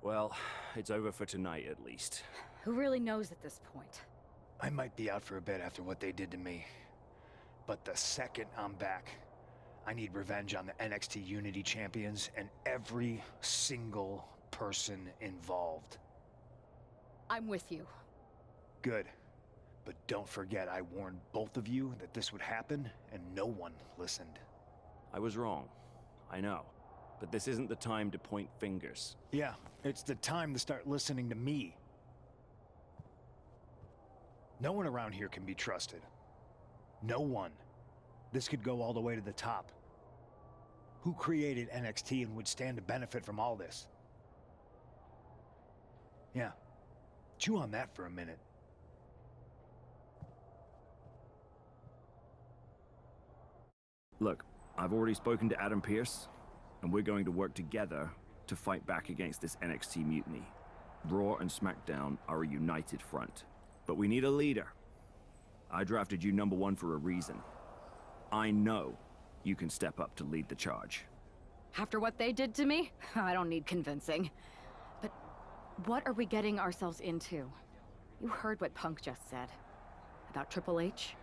Well, it's over for tonight at least. Who really knows at this point? I might be out for a bit after what they did to me. But the second I'm back, I need revenge on the NXT Unity Champions and every single person involved. I'm with you. Good. But don't forget I warned both of you that this would happen, and no one listened. I was wrong. I know. But this isn't the time to point fingers. Yeah, it's the time to start listening to me. No one around here can be trusted. No one. This could go all the way to the top. Who created NXT and would stand to benefit from all this? Yeah. Chew on that for a minute. Look, I've already spoken to Adam Pearce, and we're going to work together to fight back against this NXT mutiny. Raw and SmackDown are a united front. But we need a leader. I drafted you #1 for a reason. I know you can step up to lead the charge. After what they did to me, I don't need convincing. But what are we getting ourselves into? You heard what Punk just said. About Triple H?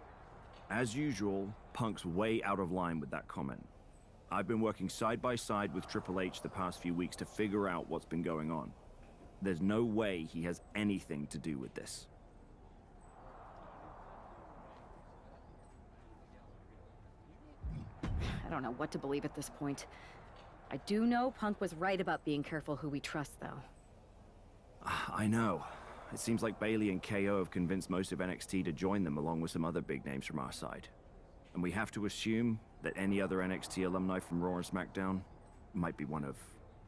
As usual, Punk's way out of line with that comment. I've been working side by side with Triple H the past few weeks to figure out what's been going on. There's no way he has anything to do with this. I don't know what to believe at this point. I do know Punk was right about being careful who we trust, though. I know. It seems like Bayley and KO have convinced most of NXT to join them along with some other big names from our side. And we have to assume that any other NXT alumni from Raw and SmackDown might be one of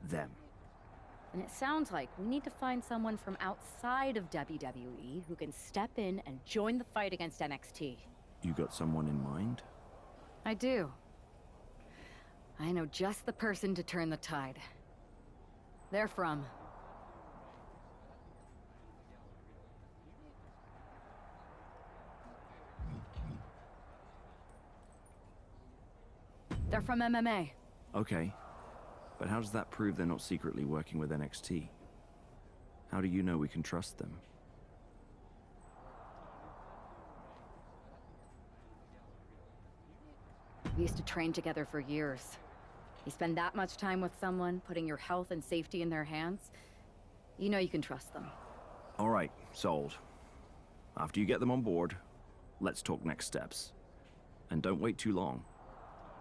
them. And it sounds like we need to find someone from outside of WWE who can step in and join the fight against NXT. You got someone in mind? I do. I know just the person to turn the tide. They're from... They're from MMA. Okay. But how does that prove they're not secretly working with NXT? How do you know we can trust them? We used to train together for years. You spend that much time with someone, putting your health and safety in their hands, you know you can trust them. All right, sold. After you get them on board, let's talk next steps. And don't wait too long.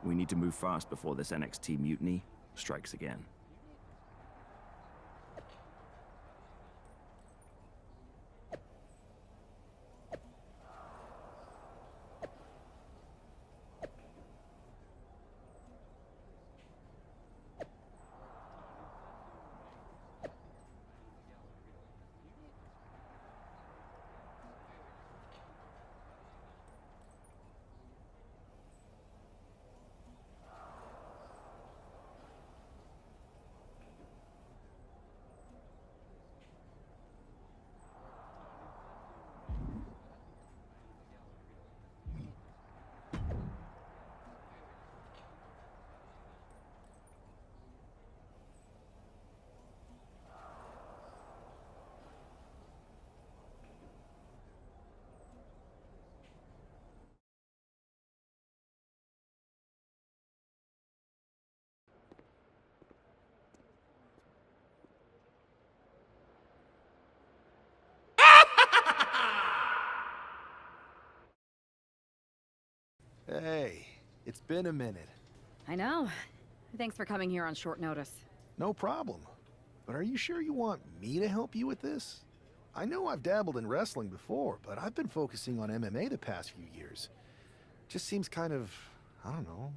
We need to move fast before this NXT mutiny strikes again. Hey, it's been a minute. I know. Thanks for coming here on short notice. No problem. But are you sure you want me to help you with this? I know I've dabbled in wrestling before, but I've been focusing on MMA the past few years. Just seems kind of, I don't know,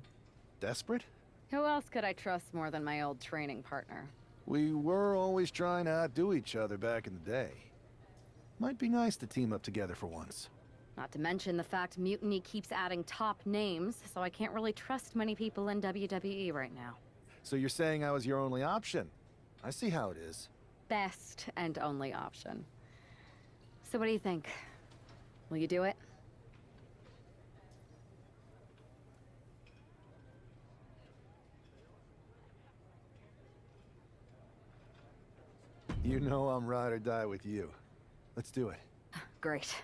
desperate? Who else could I trust more than my old training partner? We were always trying to outdo each other back in the day. Might be nice to team up together for once. Not to mention the fact Mutiny keeps adding top names, so I can't really trust many people in WWE right now. So you're saying I was your only option? I see how it is. Best and only option. So what do you think? Will you do it? You know I'm ride or die with you. Let's do it. Great.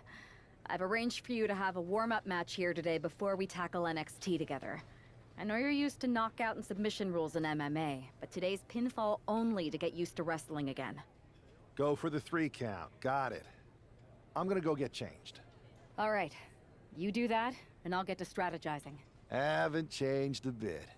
I've arranged for you to have a warm-up match here today before we tackle NXT together. I know you're used to knockout and submission rules in MMA, but today's pinfall only to get used to wrestling again. Go for the 3 count. Got it. I'm gonna go get changed. All right. You do that, and I'll get to strategizing. Haven't changed a bit.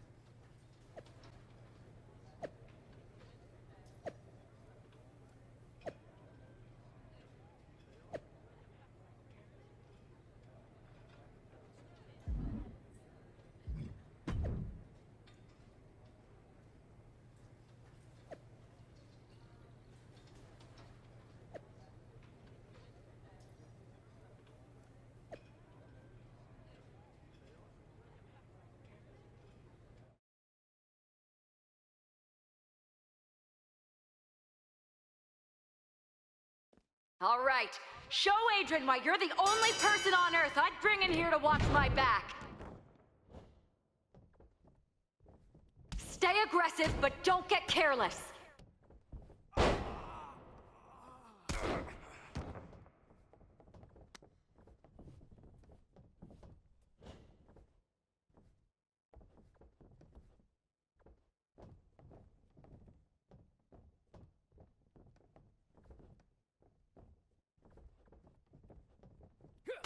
All right. Show Adrian why you're the only person on Earth I'd bring in here to watch my back. Stay aggressive, but don't get careless.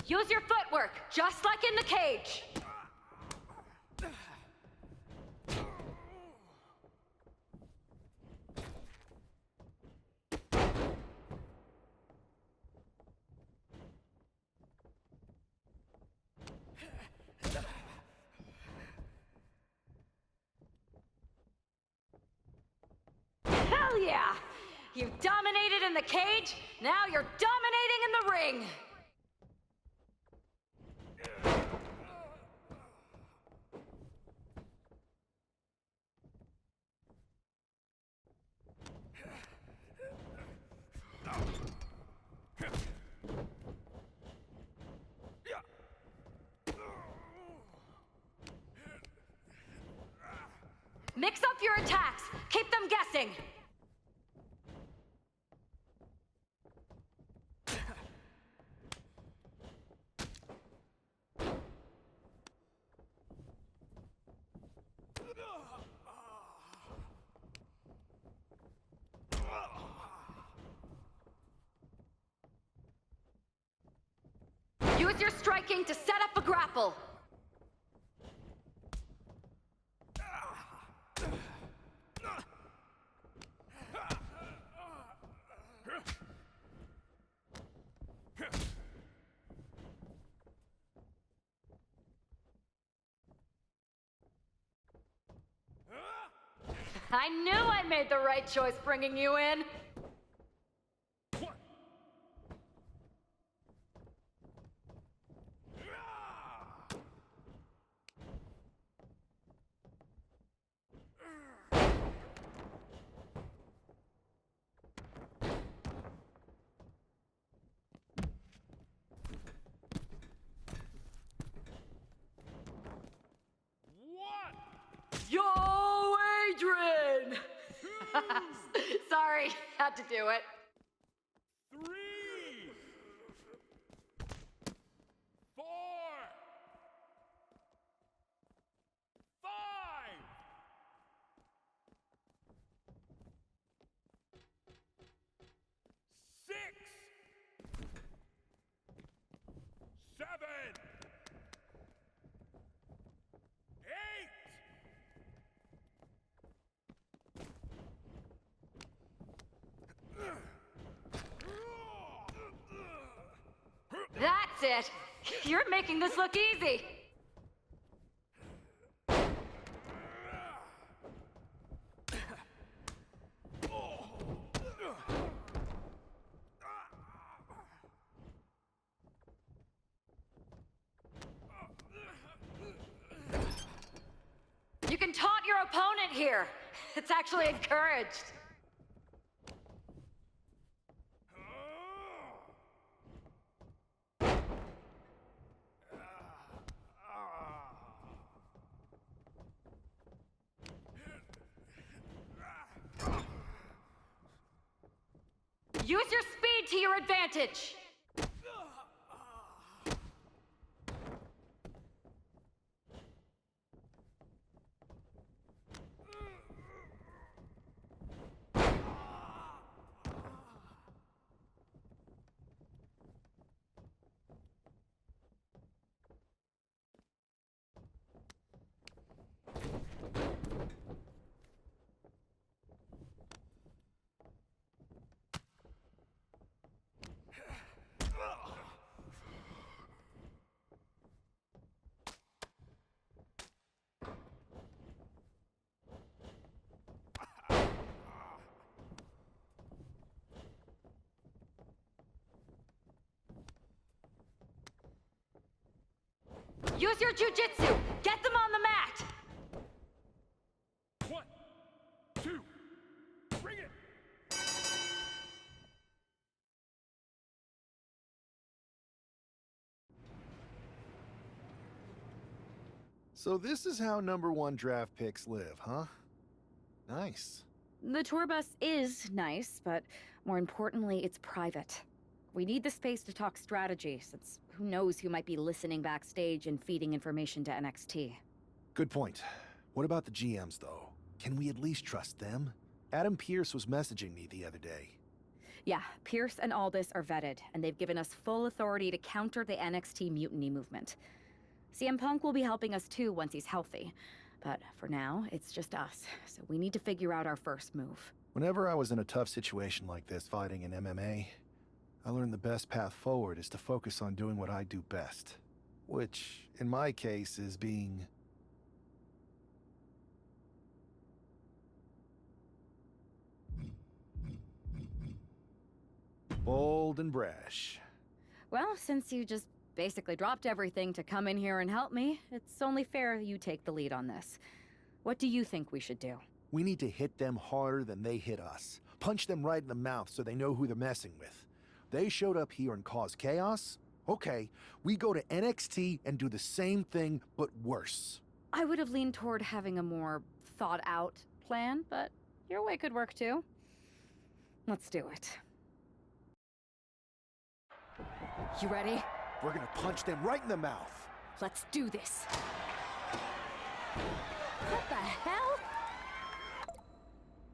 Use your footwork, just like in the cage. Hell yeah! You dominated in the cage, now you're dominating in the ring! Mix up your attacks. Keep them guessing. Use your striking to set up a grapple. I knew I made the right choice bringing you in. Yo, Adrian! Sorry, had to do it. 3, 4, 5, 6, 7, 8. That's it. You're making this look easy. You can taunt your opponent here. It's actually encouraged. Use your speed to your advantage! Use your jujitsu! Get them on the mat! 1, 2, bring it! So this is how #1 draft picks live, huh? Nice. The tour bus is nice, but more importantly, it's private. We need the space to talk strategy, since who knows who might be listening backstage and feeding information to NXT. Good point. What about the GMs, though? Can we at least trust them? Adam Pearce was messaging me the other day. Yeah, Pierce and Aldis are vetted, and they've given us full authority to counter the NXT mutiny movement. CM Punk will be helping us too once he's healthy. But for now, it's just us, so we need to figure out our first move. Whenever I was in a tough situation like this fighting in MMA, I learned the best path forward is to focus on doing what I do best. Which, in my case, is being... bold and brash. Well, since you just basically dropped everything to come in here and help me, it's only fair you take the lead on this. What do you think we should do? We need to hit them harder than they hit us. Punch them right in the mouth so they know who they're messing with. They showed up here and caused chaos? Okay, we go to NXT and do the same thing, but worse. I would have leaned toward having a more thought-out plan, but your way could work too. Let's do it. You ready? We're gonna punch them right in the mouth. Let's do this. What the hell?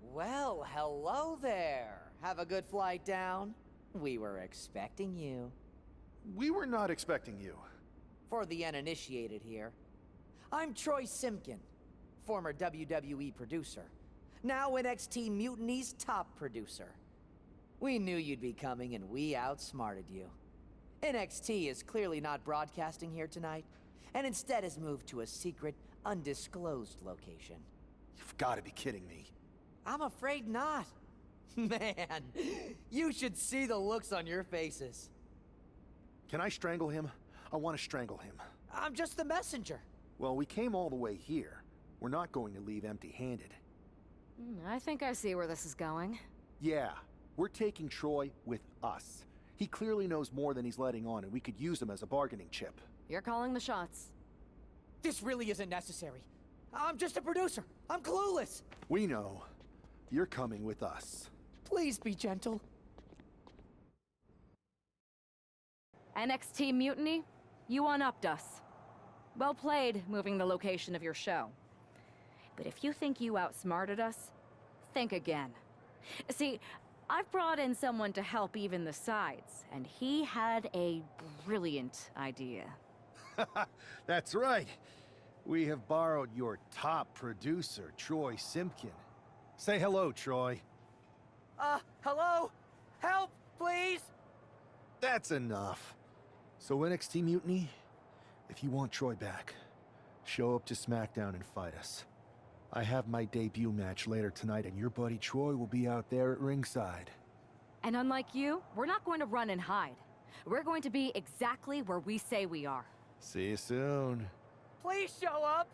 Well, hello there. Have a good flight down? We were expecting you. We were not expecting you. For the uninitiated here, I'm Troy Simpkin, former WWE producer, now NXT Mutiny's top producer. We knew you'd be coming and we outsmarted you. NXT is clearly not broadcasting here tonight, and instead has moved to a secret, undisclosed location. You've got to be kidding me. I'm afraid not. Man, you should see the looks on your faces. Can I strangle him? I want to strangle him. I'm just the messenger. Well, we came all the way here. We're not going to leave empty-handed. I think I see where this is going. Yeah, we're taking Troy with us. He clearly knows more than he's letting on, and we could use him as a bargaining chip. You're calling the shots. This really isn't necessary. I'm just a producer. I'm clueless. We know. You're coming with us. Please be gentle. NXT Mutiny, you one-upped us. Well played, moving the location of your show. But if you think you outsmarted us, think again. See, I've brought in someone to help even the sides, and he had a brilliant idea. That's right. We have borrowed your top producer, Troy Simpkin. Say hello, Troy. Hello? Help, please? That's enough. So NXT Mutiny, if you want Troy back, show up to SmackDown and fight us. I have my debut match later tonight, and your buddy Troy will be out there at ringside. And unlike you, we're not going to run and hide. We're going to be exactly where we say we are. See you soon. Please show up.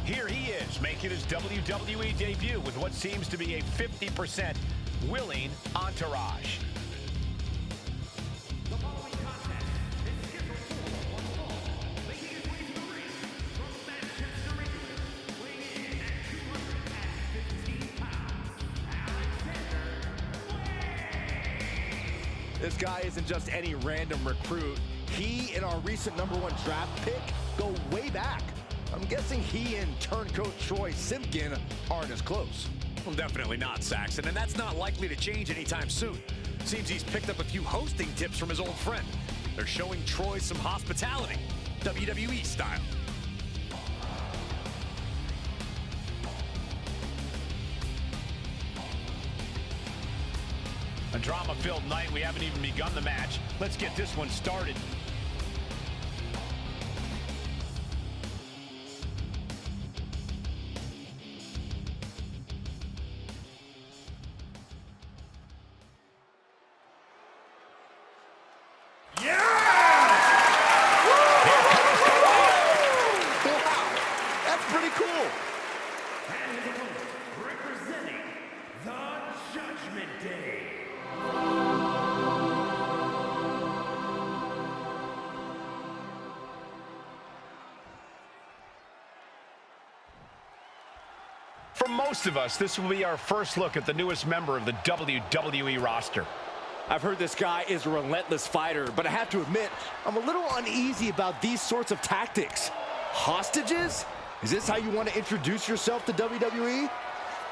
Here he is, making his WWE debut with what seems to be a 50% willing entourage. The following contest is This guy isn't just any random recruit. He and our recent #1 draft pick go way back. I'm guessing he and turncoat Troy Simpkin aren't as close. Well, definitely not, Saxon, and that's not likely to change anytime soon. Seems he's picked up a few hosting tips from his old friend. They're showing Troy some hospitality, WWE style. A drama-filled night. We haven't even begun the match. Let's get this one started. Representing the Judgment Day. For most of us, this will be our first look at the newest member of the WWE roster. I've heard this guy is a relentless fighter, but I have to admit, I'm a little uneasy about these sorts of tactics. Hostages? Is this how you want to introduce yourself to WWE?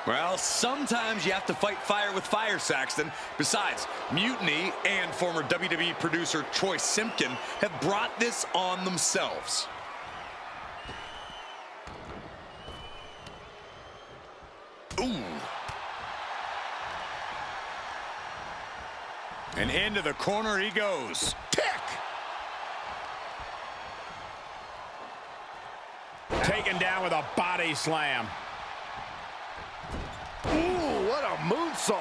Well, sometimes you have to fight fire with fire, Saxton. Besides, Mutiny and former WWE producer Troy Simpkin have brought this on themselves. Ooh. And into the corner he goes. Kick! Taken down with a body slam. Ooh, what a moonsault.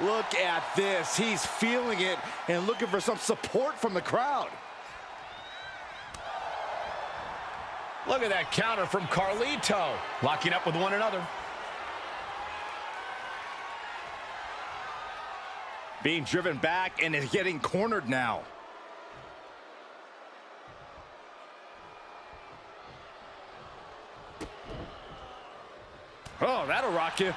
Look at this. He's feeling it and looking for some support from the crowd. Look at that counter from Carlito. Locking up with one another. Being driven back and is getting cornered now. Oh, that'll rock you.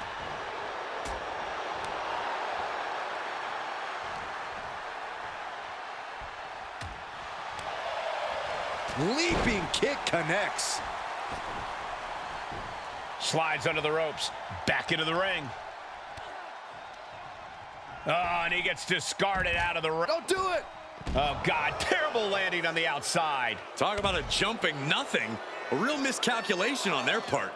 Leaping kick connects. Slides under the ropes. Back into the ring. Oh, and he gets discarded out of the ring. Don't do it. Oh, God. Terrible landing on the outside. Talk about a jumping nothing. A real miscalculation on their part.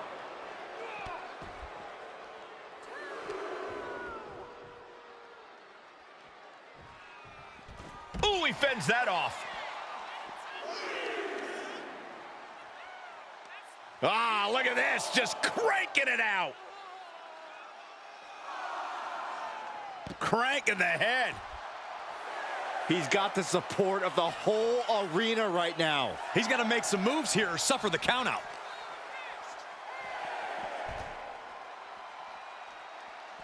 Ooh, he fends that off. Ah, look at this. Just cranking it out. Cranking the head. He's got the support of the whole arena right now. He's got to make some moves here or suffer the countout.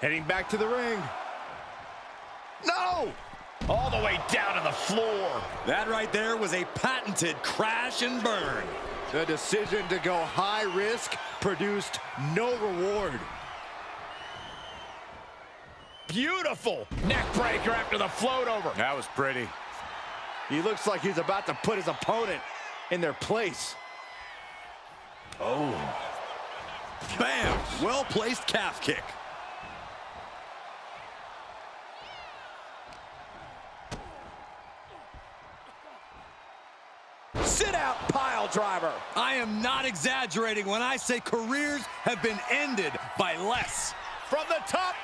Heading back to the ring. No! All the way down to the floor. That right there was a patented crash and burn. The decision to go high risk produced no reward. Beautiful neck breaker after the float over. That was pretty. He looks like he's about to put his opponent in their place. Oh. Bam! Well-placed calf kick. Sit out pile driver. I am not exaggerating when I say careers have been ended by less. From the top.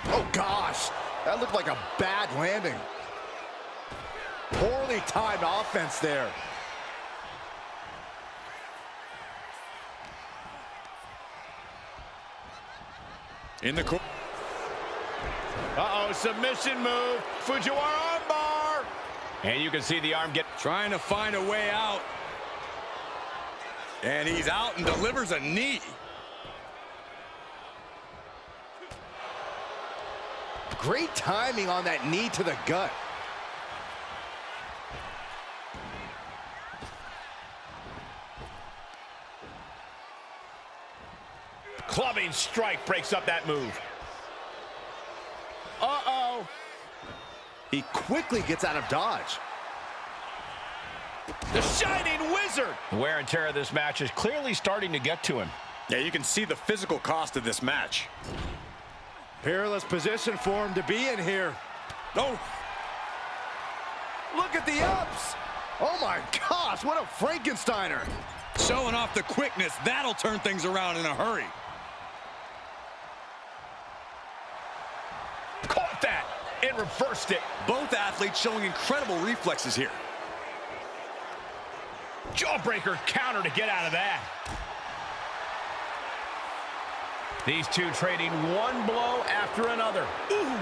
Oh gosh, that looked like a bad landing. Poorly timed offense there. In the corner. Uh-oh, submission move. Fujiwara armbar. And you can see the arm get... Trying to find a way out. And he's out and delivers a knee. Great timing on that knee to the gut. Clubbing strike breaks up that move. Uh-oh. He quickly gets out of dodge. The Shining Wizard! The wear and tear of this match is clearly starting to get to him. Yeah, you can see the physical cost of this match. Peerless position for him to be in here. Oh, Look at the ups. Oh my gosh, what a Frankensteiner. showing off the quickness. That'll turn things around in a hurry. Caught that and reversed it. Both athletes showing incredible reflexes here. Jawbreaker counter to get out of that. These two trading one blow after another. Ooh.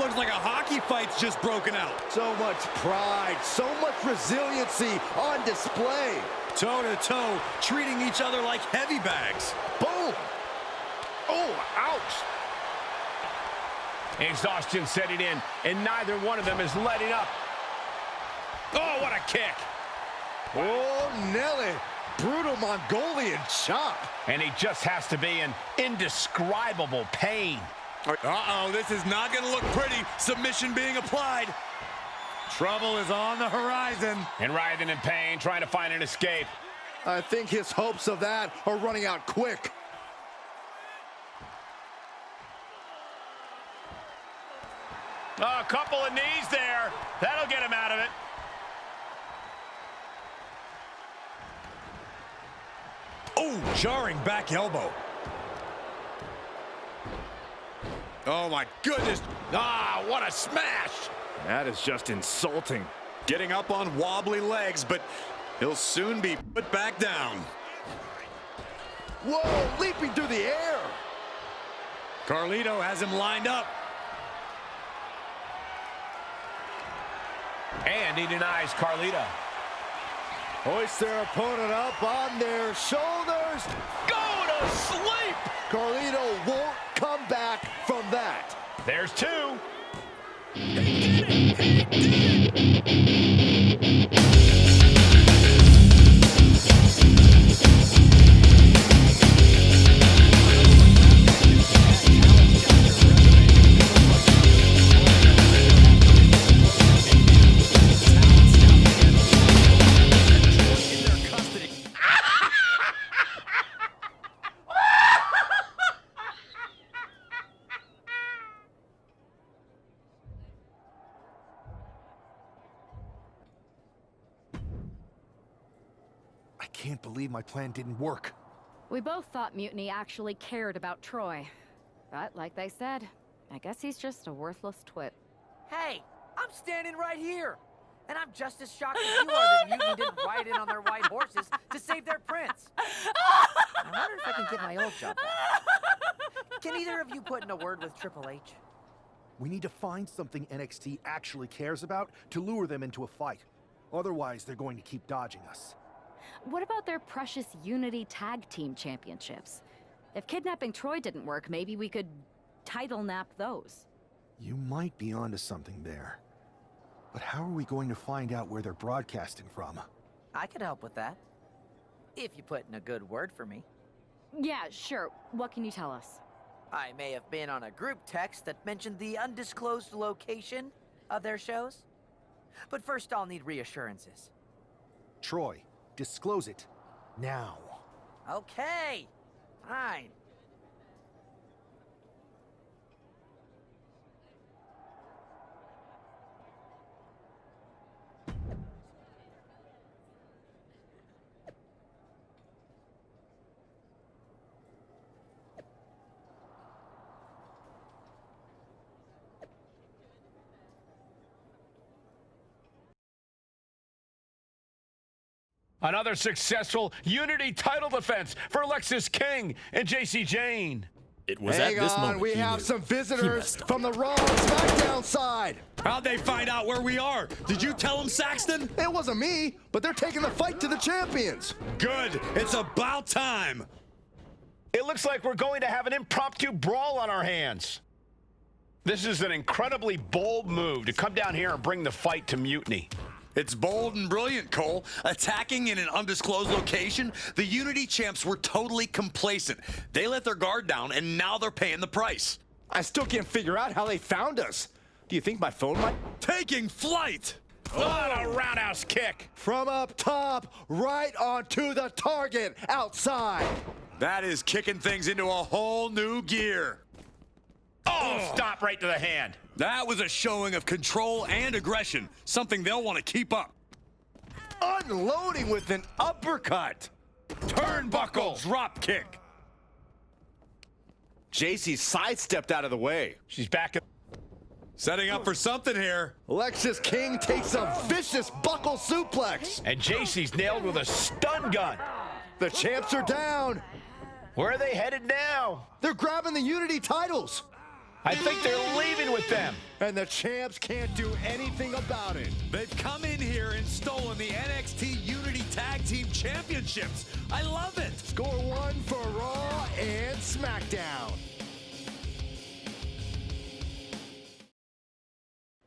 Looks like a hockey fight's just broken out. So much pride, so much resiliency on display. Toe to toe, treating each other like heavy bags. Boom. Oh, ouch. Exhaustion setting in, and neither one of them is letting up. Oh, what a kick. Oh, Nelly. Brutal Mongolian chop. And he just has to be in indescribable pain. Uh-oh, this is not going to look pretty. Submission being applied. Trouble is on the horizon. And writhing in pain, trying to find an escape. I think his hopes of that are running out quick. A couple of knees there. That'll get him out of it. Oh, jarring back elbow. Oh, my goodness. Ah, what a smash. That is just insulting. Getting up on wobbly legs, but he'll soon be put back down. Whoa, leaping through the air. Carlito has him lined up. And he denies Carlito. Hoist their opponent up on their shoulders. Go to sleep. Carlito won't come back from that. There's two. I can't believe my plan didn't work. We both thought Mutiny actually cared about Troy. But like they said, I guess he's just a worthless twit. Hey, I'm standing right here. And I'm just as shocked as you are that Mutiny didn't ride in on their white horses to save their prince. I wonder if I can get my old job back. Can either of you put in a word with Triple H? We need to find something NXT actually cares about to lure them into a fight. Otherwise, they're going to keep dodging us. What about their precious Unity Tag Team Championships? If kidnapping Troy didn't work, maybe we could title nap those. You might be onto something there. But how are we going to find out where they're broadcasting from? I could help with that. If you put in a good word for me. Yeah, sure. What can you tell us? I may have been on a group text that mentioned the undisclosed location of their shows. But first I'll need reassurances. Troy, disclose it. Now. Okay, fine. Another successful Unity title defense for Alexis King and JC Jane. It was Hang at this on, moment we he have knew. some He visitors messed up. from the Raw and SmackDown side. How'd they find out where we are? Did you tell them, Saxton? It wasn't me, but they're taking the fight to the champions. Good. It's about time. It looks like we're going to have an impromptu brawl on our hands. This is an incredibly bold move to come down here and bring the fight to Mutiny. It's bold and brilliant, Cole. Attacking in an undisclosed location, the Unity champs were totally complacent. They let their guard down, and now they're paying the price. I still can't figure out how they found us. Do you think my phone might? Taking flight! Oh, a roundhouse kick. From up top, right onto the target outside. That is kicking things into a whole new gear. Oh, stop right to the hand. That was a showing of control and aggression, something they'll want to keep up. Unloading with an uppercut. Turnbuckle drop kick. JC sidestepped out of the way. She's back. Setting up for something here. Lexis King takes a vicious buckle suplex. And JC's nailed with a stun gun. The champs are down. Where are they headed now? They're grabbing the Unity titles. I think they're leaving with them. And the champs can't do anything about it. They've come in here and stolen the NXT Unity Tag Team Championships. I love it. Score one for Raw and SmackDown.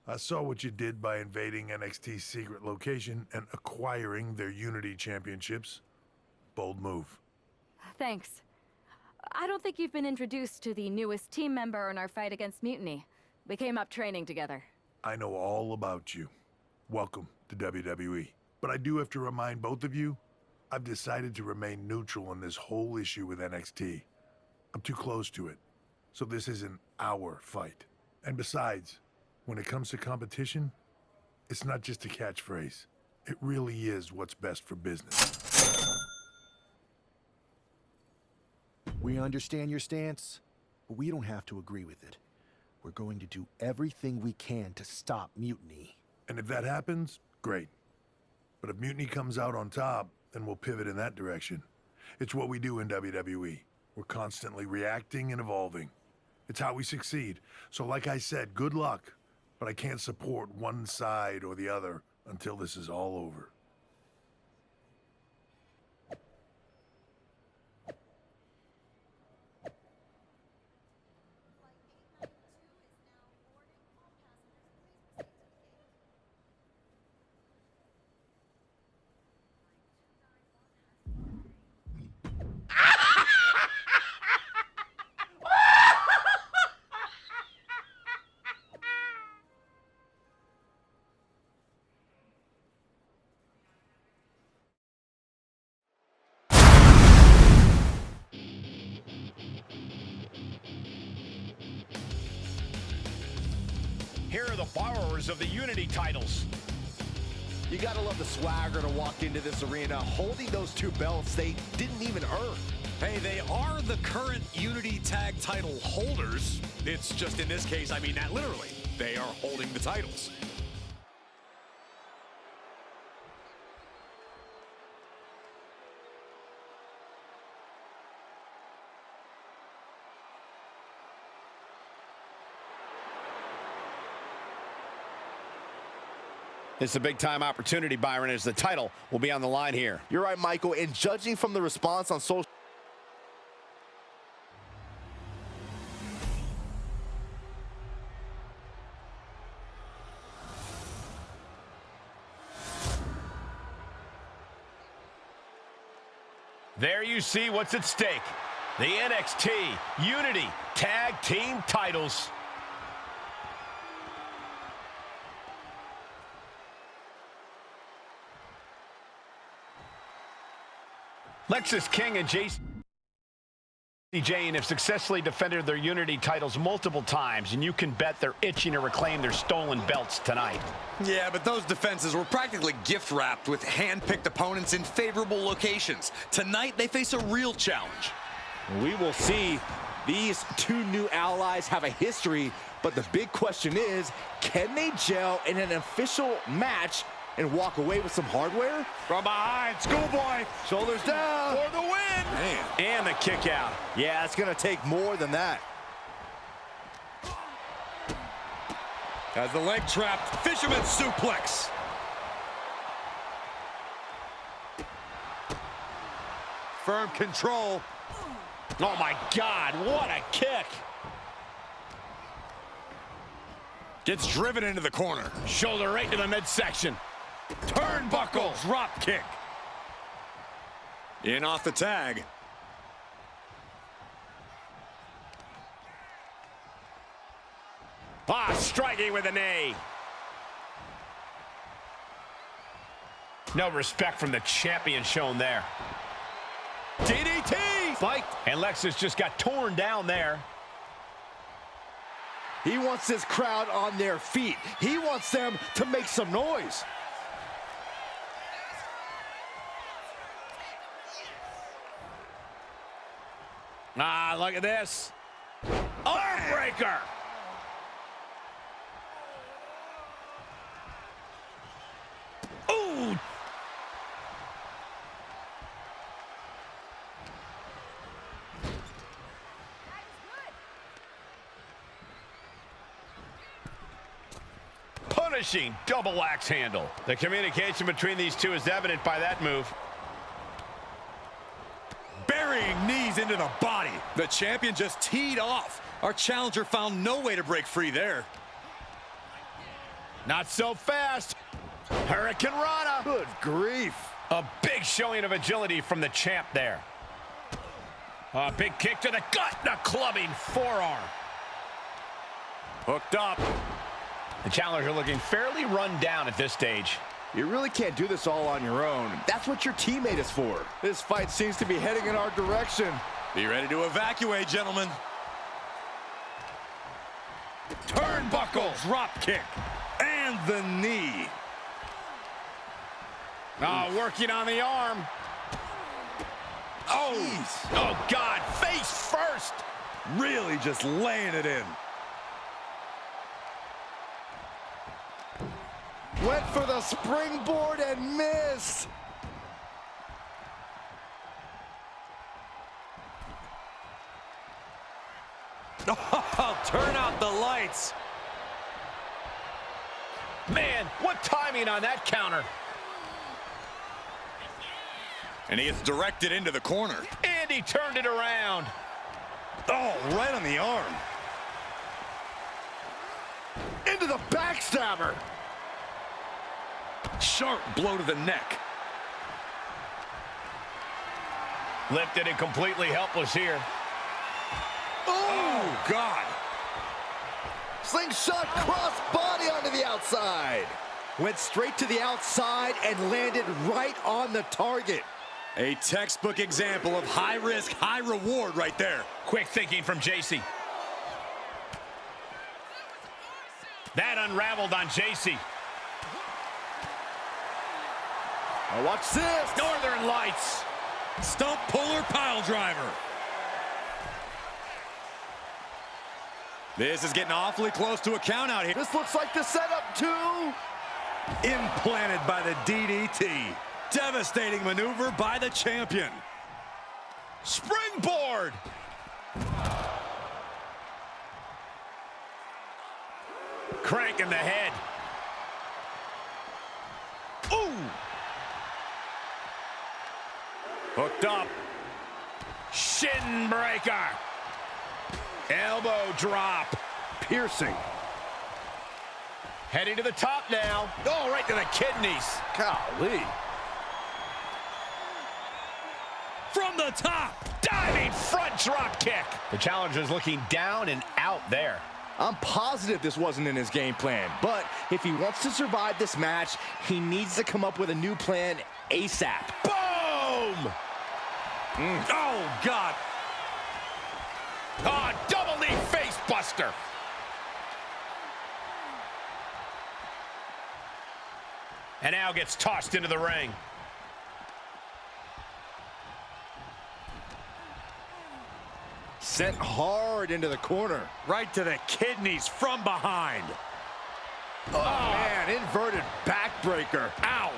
I saw what you did by invading NXT's secret location and acquiring their Unity championships. Bold move. Thanks. I don't think you've been introduced to the newest team member in our fight against Mutiny. We came up training together. I know all about you. Welcome to WWE. But I do have to remind both of you, I've decided to remain neutral on this whole issue with NXT. I'm too close to it. So this isn't our fight. And besides, when it comes to competition, it's not just a catchphrase. It really is what's best for business. We understand your stance, but we don't have to agree with it. We're going to do everything we can to stop Mutiny. And if that happens, great. But if Mutiny comes out on top, then we'll pivot in that direction. It's what we do in WWE. We're constantly reacting and evolving. It's how we succeed. So like I said, good luck. But I can't support one side or the other until this is all over. Here are the borrowers of the Unity titles. You gotta love the swagger to walk into this arena holding those two belts they didn't even earn. Hey, they are the current Unity Tag title holders. It's just in this case, I mean that literally. They are holding the titles. It's a big-time opportunity, Byron, as the title will be on the line here. You're right, Michael, and judging from the response on social... There you see what's at stake. The NXT Unity Tag Team titles. Lexis King and JC Jane have successfully defended their Unity titles multiple times, and you can bet they're itching to reclaim their stolen belts tonight. Yeah, but those defenses were practically gift-wrapped with hand-picked opponents in favorable locations. Tonight, they face a real challenge. We will see. These two new allies have a history, but the big question is, can they gel in an official match and walk away with some hardware? From behind, Schoolboy, Shoulders down. for the win. Man. And the kick out. Yeah, it's gonna take more than that. As the leg trapped, fisherman suplex. Firm control. Oh my God, what a kick. Gets driven into the corner. Shoulder right to the midsection. Turnbuckle drop kick. In off the tag. Ah, striking with a knee. No respect from the champion shown there. DDT! Spiked. And Lexus just got torn down there. He wants this crowd on their feet. He wants them to make some noise. Ah, look at this. Arm breaker. Ooh. Punishing double axe handle. The communication between these two is evident by that move. Burying knees into the body. The champion just teed off. Our challenger found no way to break free there. Not so fast. Hurricane Rana. Good grief. A big showing of agility from the champ there. A big kick to the gut. A clubbing forearm. Hooked up. The challenger looking fairly run down at this stage. You really can't do this all on your own. That's what your teammate is for. This fight seems to be heading in our direction. Be ready to evacuate, gentlemen. Turnbuckle. Drop kick. And the knee. Oh, working on the arm. Oh, jeez. Oh, God. Face first. Really just laying it in. Went for the springboard and missed. Oh, turn out the lights. Man, what timing on that counter. And he gets directed into the corner. And he turned it around. Oh, right on the arm. Into the backstabber. Sharp blow to the neck. Lifted and completely helpless here. Oh, God. Slingshot cross body onto the outside. Went straight to the outside and landed right on the target. A textbook example of high risk, high reward right there. Quick thinking from JC. That unraveled on JC. Now watch this. Northern Lights. Stump puller pile driver. This is getting awfully close to a count out here. This looks like the setup too. Implanted by the DDT. Devastating maneuver by the champion. Springboard. Crank in the head. Ooh. Hooked up. Shin breaker. Elbow drop. Piercing. Heading to the top now. Oh, right to the kidneys. Golly. From the top. Diving front drop kick. The challenger's looking down and out there. I'm positive this wasn't in his game plan, but if he wants to survive this match, he needs to come up with a new plan ASAP. Boom! Oh, God. Oh, double knee face buster. And now gets tossed into the ring. Sent hard into the corner. Right to the kidneys from behind. Oh, man, inverted backbreaker. Ow.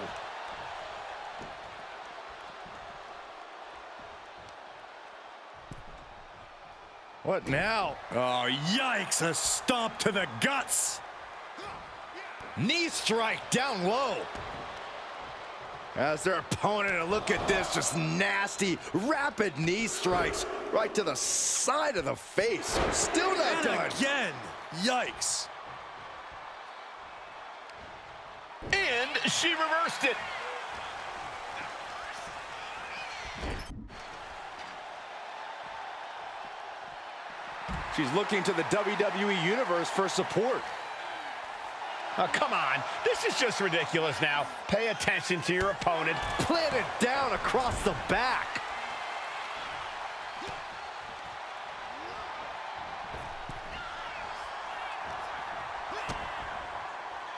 What now? Oh, yikes, a stomp to the guts. Knee strike down low. As their opponent, and look at this, just nasty, rapid knee strikes right to the side of the face. Still not And done. again, yikes. And she reversed it. She's looking to the WWE Universe for support. Oh, come on. This is just ridiculous now. Pay attention to your opponent. Planted down across the back.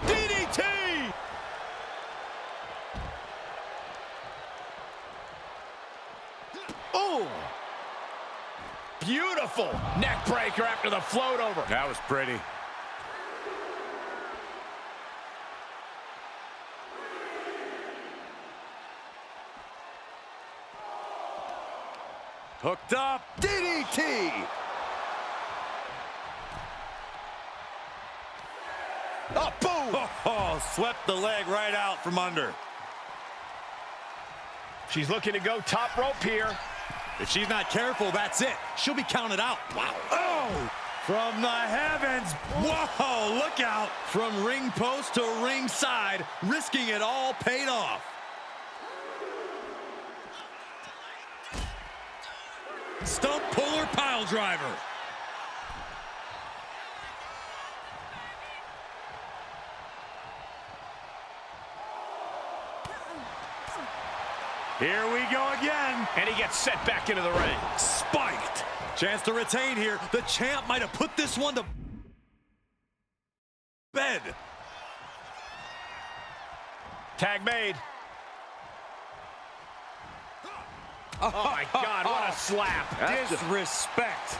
DDT! Oh! Beautiful neck breaker after the float over. That was pretty. Hooked up. DDT! Oh, boom! Oh, swept the leg right out from under. She's looking to go top rope here. If she's not careful, that's it. She'll be counted out. Wow. Oh! From the heavens. Whoa, look out. From ring post to ring side, risking it all paid off. Stump puller pile driver. Here we go again. And he gets set back into the ring. Spiked. Chance to retain here. The champ might have put this one to bed. Tag made. Oh my God, what a slap. Disrespect.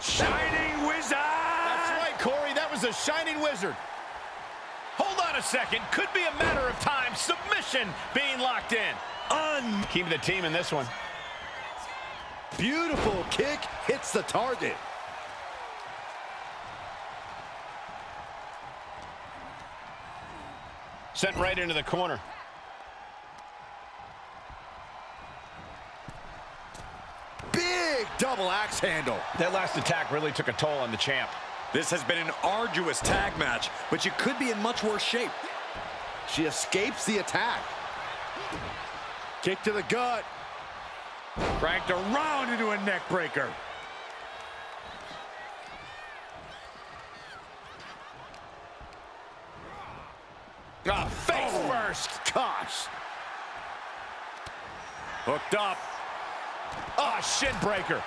Shining Wizard. That's right, Corey. That was a Shining Wizard. Hold on a second. Could be a matter of time. Submission being locked in. Keep the team in this one. Beautiful kick hits the target. Sent right into the corner. Big double axe handle. That last attack really took a toll on the champ. This has been an arduous tag match, but you could be in much worse shape. She escapes the attack. Kick to the gut. Cranked around into a neck breaker. Face first. Gosh. Hooked up. Shin breaker.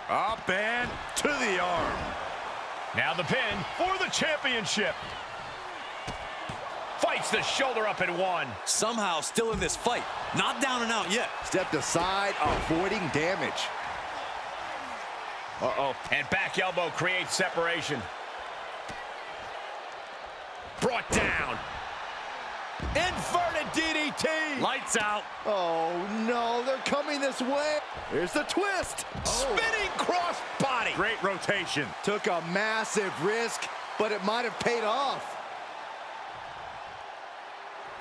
Up and to the arm. Now the pin for the championship. Fights the shoulder up and one. Somehow still in this fight. Not down and out yet. Stepped aside, avoiding damage. Uh-oh. And back elbow creates separation. Brought down. Inverted DDT. Lights out. Oh, no, they're coming this way. Here's the twist. Spinning cross body. Great rotation. Took a massive risk, but it might have paid off.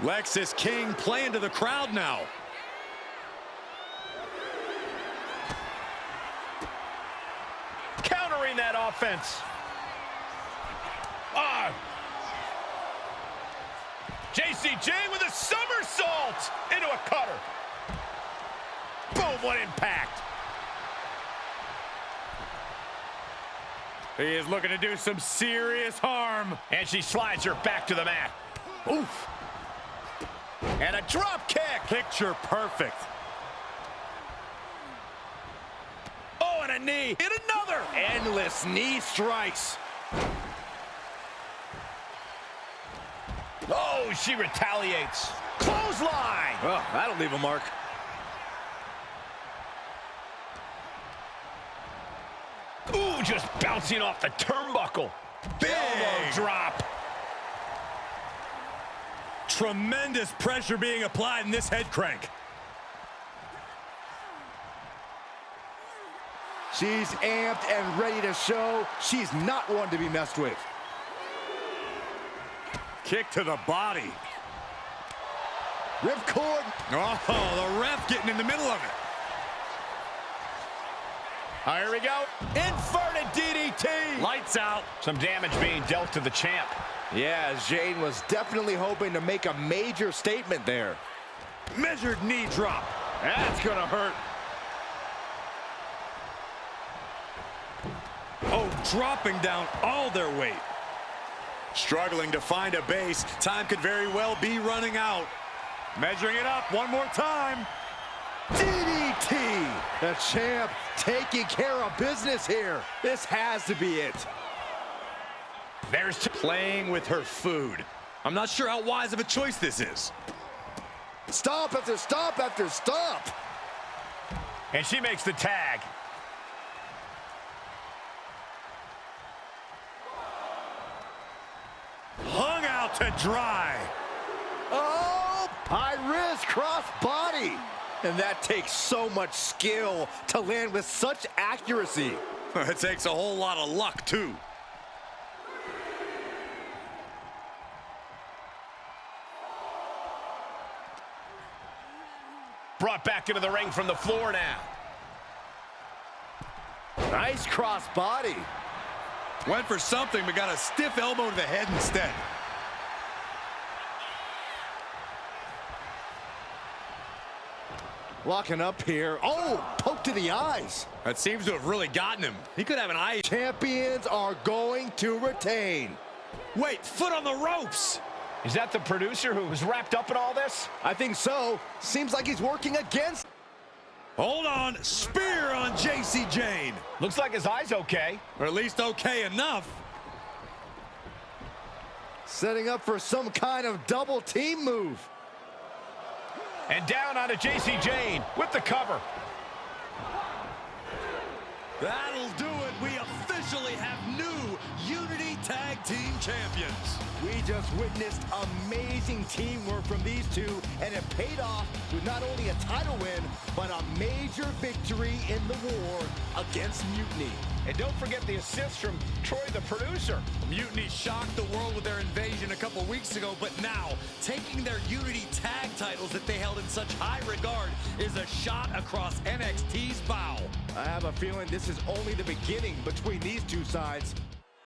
Lexis King playing to the crowd now. Countering that offense. JCJ with a somersault into a cutter. Boom, what impact. He is looking to do some serious harm. And she slides her back to the mat. Oof. And a drop kick. Picture perfect. Oh, and a knee. And another. Endless knee strikes. Oh, she retaliates. Clothesline. Oh, that'll leave a mark. Ooh, just bouncing off the turnbuckle. Big elbow drop. Tremendous pressure being applied in this head crank. She's amped and ready to show she's not one to be messed with. Kick to the body. Ripcord. Oh, the ref getting in the middle of it. Here we go. Inverted DDT. Lights out. Some damage being dealt to the champ. Yeah, Jane was definitely hoping to make a major statement there. Measured knee drop. That's gonna hurt. Oh, dropping down all their weight. Struggling to find a base. Time could very well be running out. Measuring it up one more time. DDT! The champ taking care of business here. This has to be it. There's playing with her food. I'm not sure how wise of a choice this is. Stop after stop after stop. And she makes the tag. Hung out to dry. Oh, MyRise cross body. And that takes so much skill to land with such accuracy. It takes a whole lot of luck, too. Brought back into the ring from the floor now. Nice cross body. Went for something, but got a stiff elbow to the head instead. Locking up here. Oh, poke to the eyes. That seems to have really gotten him. He could have an eye. Champions are going to retain. Wait, foot on the ropes. Is that the producer who was wrapped up in all this? I think so. Seems like he's working against. Hold on, spear on JC Jane. Looks like his eye's okay. Or at least okay enough. Setting up for some kind of double team move. And down onto JC Jane with the cover. That'll do it. We officially have new Unity Tag Team Champions. We just witnessed amazing teamwork from these two, and it paid off with not only a title win, but a major victory in the war against Mutiny. And don't forget the assist from Troy, the producer. Mutiny shocked the world with their invasion a couple weeks ago, but now taking their Unity tag titles that they held in such high regard is a shot across NXT's bow. I have a feeling this is only the beginning between these two sides.